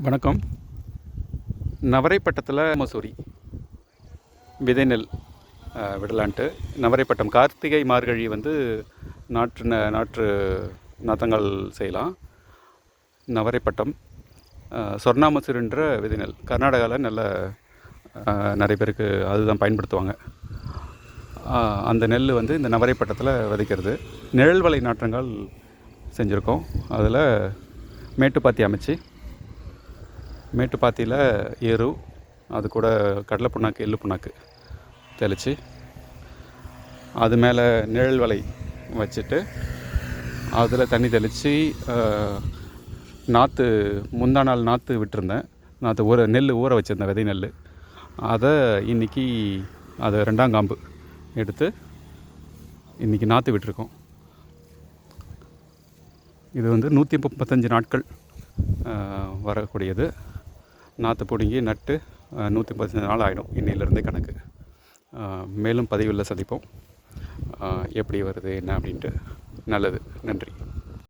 வணக்கம். நவரைப்பட்டத்தில் மசூரி விதை நெல் விடலான்ட்டு. நவரைப்பட்டம் கார்த்திகை மார்கழி வந்து நாற்று நாற்றங்கள் செய்யலாம். நவரைப்பட்டம் சொர்ணா மசூரின்ற விதை நெல் கர்நாடகாவில் நிறைய பேருக்கு அதுதான் பயன்படுத்துவாங்க. அந்த நெல் வந்து இந்த நவரைப்பட்டத்தில் விதைக்கிறது. நிழல் வலை நாற்றங்கள் செஞ்சுருக்கோம். அதில் மேட்டுப்பாத்தி அமைச்சு, மேட்டுப்பாத்தியில் எரு, அது கூட கடலை புண்ணாக்கு, எள்ளு புண்ணாக்கு தெளித்து, அது மேலே நிழல் வலை வச்சுட்டு அதில் தண்ணி தெளித்து முந்தா நாள் நாற்று விட்டுருந்தேன். நெல் ஊற வச்சுருந்தேன், விதை நெல். அதை இன்றைக்கி அதை 2ஆம் காம்பு எடுத்து இன்றைக்கி நாற்று விட்டுருக்கோம். இது வந்து 135 நாட்கள் வரக்கூடியது. நாற்று பிடுங்கி நட்டு 135 நாள் ஆகிடும் இன்னையிலேருந்தே கணக்கு. மேலும் பதிவில் சந்திப்போம். எப்படி வருது என்ன அப்படின்ட்டு. நல்லது. நன்றி.